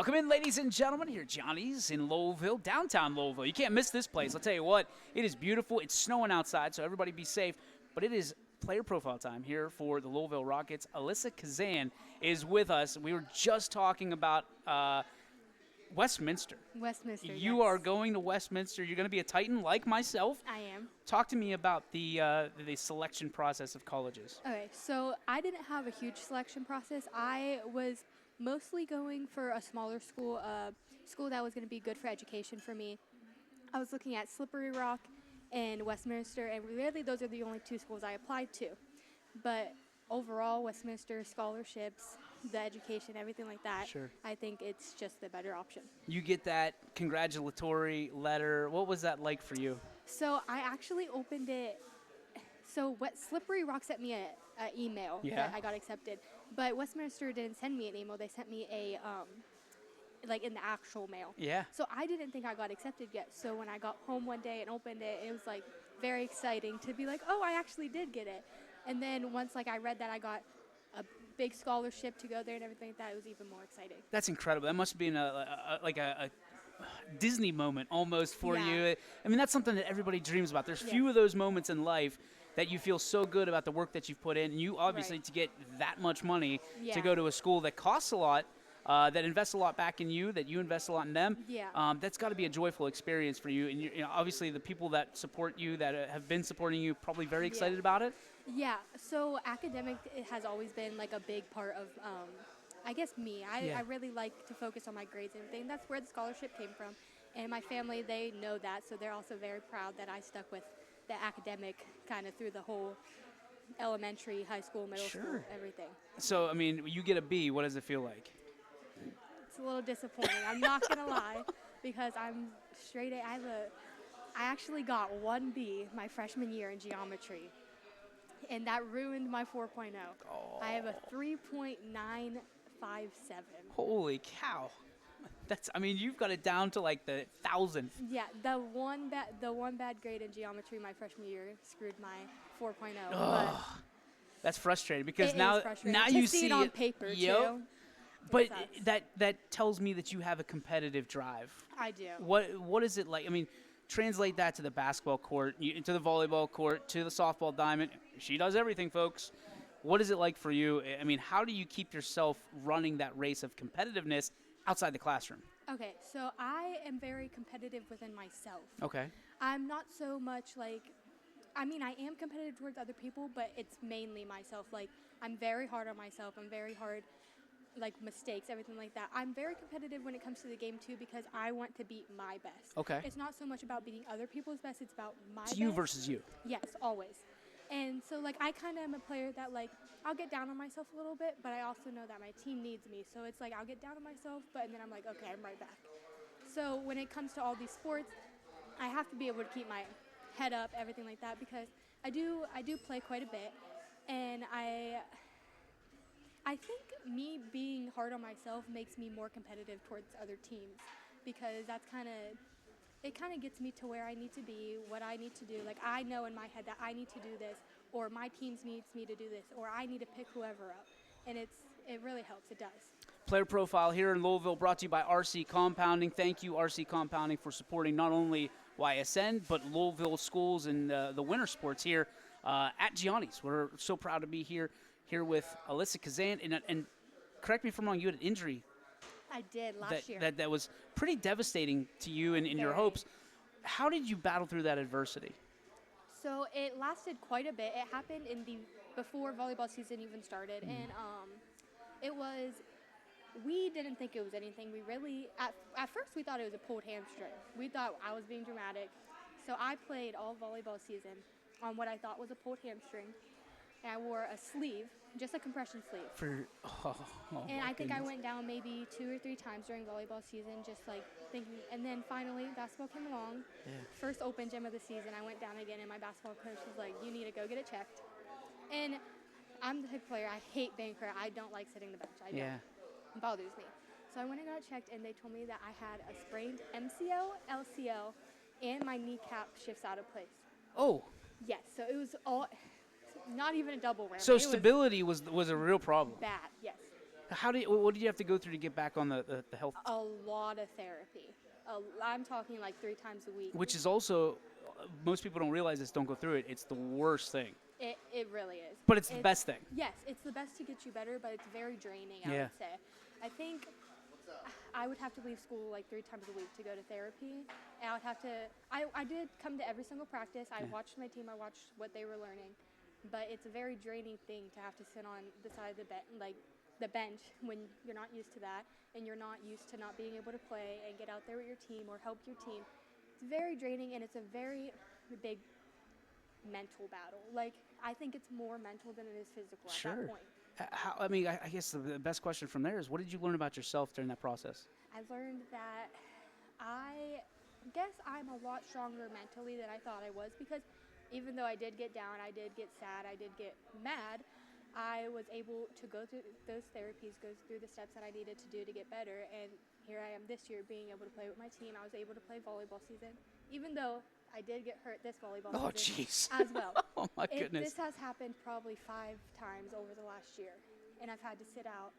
Welcome in, ladies and gentlemen, here at Johnny's in Lowellville, downtown Lowellville. You can't miss this place. I'll tell you what, it is beautiful. It's snowing outside, so everybody be safe. But it is player profile time here for the Lowellville Rockets. Alyssa Kuzan is with us. We were just talking about Westminster. Westminster, You yes. are going to Westminster. You're going to be a Titan like myself. I am. Talk to me about the selection process of colleges. Okay, so I didn't have a huge selection process. I was mostly going for a smaller school, school that was going to be good for education for me. I was looking at Slippery Rock and Westminster, and really those are the only two schools I applied to. But overall, Westminster scholarships, the education, everything like that, Sure. I think it's just the better option. You get that congratulatory letter. What was that like for you? So I actually opened it. So Slippery Rock sent me an email Yeah. that I got accepted, but Westminster didn't send me an email. They sent me a like in the actual mail. Yeah. So I didn't think I got accepted yet. So when I got home one day and opened it, it was like very exciting to be like, oh, I actually did get it. And then once like I read that I got a big scholarship to go there and everything like that, it was even more exciting. That's incredible. That must have been a Disney moment almost for Yeah. you. I mean, that's something that everybody dreams about. There's Yes. few of those moments in life that you feel so good about the work that you've put in. And you obviously Right. to get that much money Yeah. to go to a school that costs a lot, that invests a lot back in you, that you invest a lot in them. Yeah. That's got to be a joyful experience for you. And you know, obviously the people that support you, that have been supporting you, probably very excited about it. Yeah, so academic it has always been like a big part of, I guess me. Yeah. I really like to focus on my grades and everything. That's where the scholarship came from. And my family, they know that, so they're also very proud that I stuck with the academic kind of through the whole elementary, high school, middle school, Sure. everything. So, I mean, you get a B. What does it feel like? It's a little disappointing. I'm not going to lie, because I'm straight A. I actually got 1B my freshman year in geometry, and that ruined my 4.0. I have a 3.957. Holy cow. I mean, you've got it down to like the thousandth. Yeah, the one bad grade in geometry my freshman year screwed my 4.0. Ugh. That's frustrating because It is now frustrating now to you see it on paper, Yep. too. But sucks. that tells me that you have a competitive drive. I do. What is it like? I mean, translate that to the basketball court, to the volleyball court, to the softball diamond. She does everything, folks. What is it like for you? I mean, how do you keep yourself running that race of competitiveness outside the classroom? Okay, so I am very competitive within myself. Okay. I'm not so much like, I mean, I am competitive towards other people, but it's mainly myself. Like, I'm very hard on myself. I'm very hard, like, mistakes, everything like that. I'm very competitive when it comes to the game, too, because I want to beat my best. Okay. It's not so much about beating other people's best. It's about my It's best. you versus you. Yes, always. And so, like, I kind of am a player that, like, I'll get down on myself a little bit, but I also know that my team needs me. So it's like I'll get down on myself, but then I'm like, okay, I'm right back. So when it comes to all these sports, I have to be able to keep my head up, everything like that, because I do play quite a bit, and I think me being hard on myself makes me more competitive towards other teams, because that's it kind of gets me to where I need to be, what I need to do. Like, I know in my head that I need to do this, or my team needs me to do this, or I need to pick whoever up. And it really helps. It does. Player profile here in Lowellville brought to you by RC Compounding. Thank you, RC Compounding, for supporting not only YSN, but Lowellville schools and the winter sports here at Gianni's. We're so proud to be here with Alyssa Kuzan. And correct me if I'm wrong, you had an injury I did last year. that was pretty devastating to you and your Very. hopes. How did you battle through that adversity? So it lasted quite a bit. It happened before volleyball season even started, and we didn't think it was anything. We really at first we thought it was a pulled hamstring. We thought I was being dramatic, so I played all volleyball season on what I thought was a pulled hamstring, and I wore a sleeve, just a compression sleeve. And I think I went down maybe 2 or 3 times during volleyball season, just like thinking. And then finally, basketball came along. Yeah. First open gym of the season, I went down again, and my basketball coach was like, "You need to go get it checked." And I'm the head player. I hate being hurt. I don't like sitting the bench. I don't. Yeah. It bothers me. So I went and got it checked, and they told me that I had a sprained MCL, LCL, and my kneecap shifts out of place. Oh. Yes. So it was all, not even a double whammy. So It was stability was a real problem. bad. Yes. What did you have to go through to get back on the health? A lot of therapy. I'm talking like 3 times a week. Which is also, most people don't realize this, don't go through it. It's the worst thing. It really is. But it's the best thing. Yes, it's the best to get you better, but it's very draining, I would say. I think I would have to leave school like 3 times a week to go to therapy. And I would have to, I did come to every single practice. I watched my team. I watched what they were learning. But it's a very draining thing to have to sit on the side of the bench when you're not used to that and you're not used to not being able to play and get out there with your team or help your team. It's very draining, and it's a very big mental battle. Like, I think it's more mental than it is physical at that point. I guess the best question from there is, what did you learn about yourself during that process? I learned that I guess I'm a lot stronger mentally than I thought I was, because even though I did get down, I did get sad, I did get mad, I was able to go through those therapies, go through the steps that I needed to do to get better, and here I am this year being able to play with my team. I was able to play volleyball season, even though I did get hurt this volleyball season as well. Oh, my goodness. This has happened probably 5 times over the last year, and I've had to sit out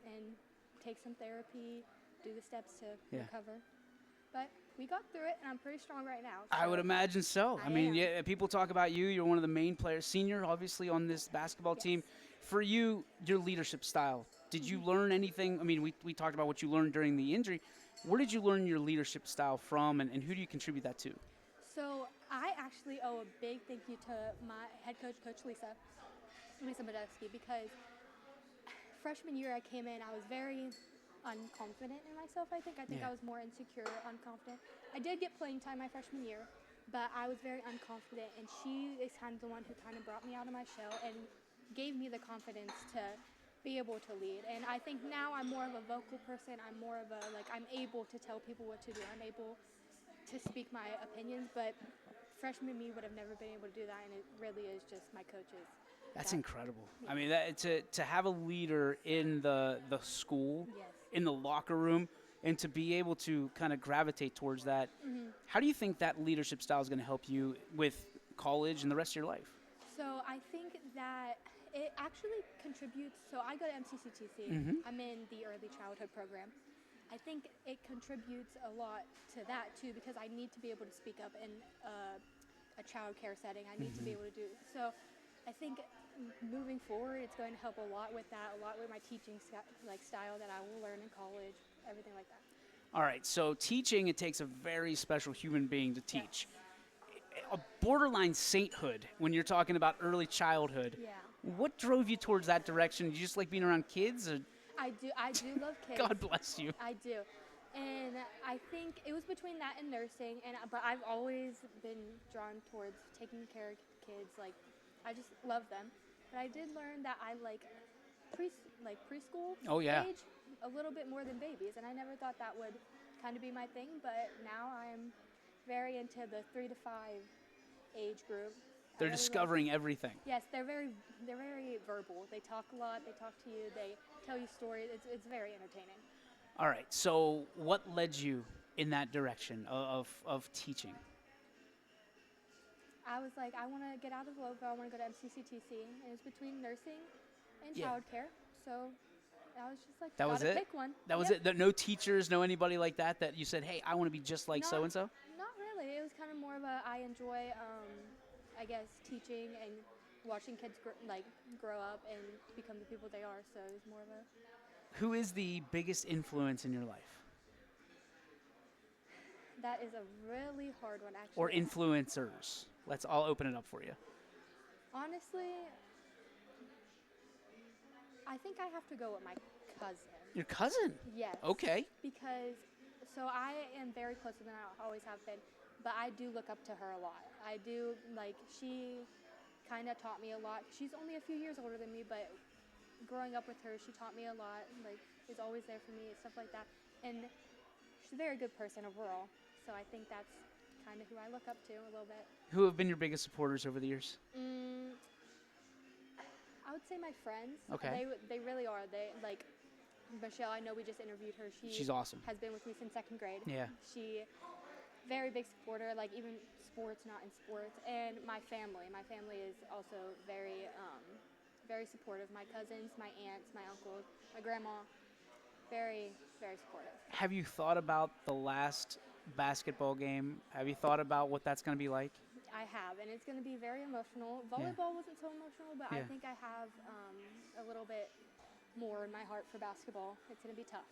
and take some therapy, do the steps to recover. But we got through it, and I'm pretty strong right now. So I would imagine so. I mean, people talk about you. You're one of the main players, senior, obviously, on this basketball team. For you, your leadership style, did you learn anything? I mean, we talked about what you learned during the injury. Where did you learn your leadership style from, and who do you contribute that to? So I actually owe a big thank you to my head coach, Coach Lisa Modesky, because freshman year I came in, I was very unconfident in myself, I think. I was more insecure, unconfident. I did get playing time my freshman year, but I was very unconfident, and she is kind of the one who kind of brought me out of my shell and gave me the confidence to be able to lead. And I think now I'm more of a vocal person. I'm more of a, I'm able to tell people what to do. I'm able to speak my opinions, but freshman me would have never been able to do that, and it really is just my coaches. That's incredible. I mean, to have a leader in the school, in the locker room, and to be able to kind of gravitate towards that. How do you think that leadership style is going to help you with college and the rest of your life? So I think that it actually contributes. So I go to MCCTC. I'm in the early childhood program. I think it contributes a lot to that too, because I need to be able to speak up in a child care setting. I need to be able to do so. I think moving forward, it's going to help a lot with that, a lot with my teaching style that I will learn in college, everything like that. All right, so teaching, it takes a very special human being to teach. A borderline sainthood when you're talking about early childhood. Yeah. What drove you towards that direction? Do you just like being around kids? Or? I do love kids. God bless you. I do. And I think it was between that and nursing, but I've always been drawn towards taking care of kids. Like, I just love them. But I did learn that I like preschool age a little bit more than babies, and I never thought that would kind of be my thing, but now I'm very into the 3 to 5 age group. They're discovering everything. Yes, they're very verbal. They talk a lot, they talk to you, they tell you stories. It's very entertaining. All right, so what led you in that direction of teaching? I was like, I want to get out of Lowellville. I want to go to MCCTC. And it was between nursing and childcare. So I was just like, gotta pick one. That was it? No teachers, no anybody like that you said, hey, I want to be just like so-and-so? Not really. It was kind of more of I enjoy, I guess, teaching and watching kids grow up and become the people they are. So it was more of a... Who is the biggest influence in your life? That is a really hard one, actually. Or influencers. I'll open it up for you. Honestly, I think I have to go with my cousin. Your cousin? Yes. Okay. Because, so I am very close with her, I always have been, but I do look up to her a lot. I do, she kind of taught me a lot. She's only a few years older than me, but growing up with her, she taught me a lot, is always there for me, stuff like that. And she's a very good person overall, so I think that's kind of who I look up to a little bit. Who have been your biggest supporters over the years? I would say my friends. Okay. They really are. They Michelle, I know we just interviewed her. She's awesome. Has been with me since 2nd grade. Yeah. She, very big supporter, even sports, not in sports. And my family. My family is also very very supportive. My cousins, my aunts, my uncles, my grandma, very, very supportive. Have you thought about the last basketball game? Have you thought about what that's going to be like? I have, and it's going to be very emotional. Yeah. Volleyball wasn't so emotional, but I Yeah. think I have a little bit more in my heart for basketball. It's going to be tough.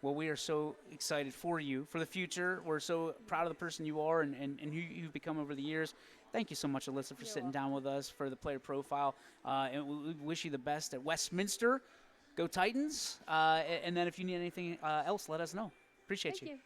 Well, we are so excited for you, for the future. We're so proud of the person you are and who you've become over the years. Thank you so much, Alyssa, for You're sitting welcome. down with us for the player profile. And we wish you the best at Westminster. Go Titans. And then if you need anything else, let us know. Appreciate Thank you. you.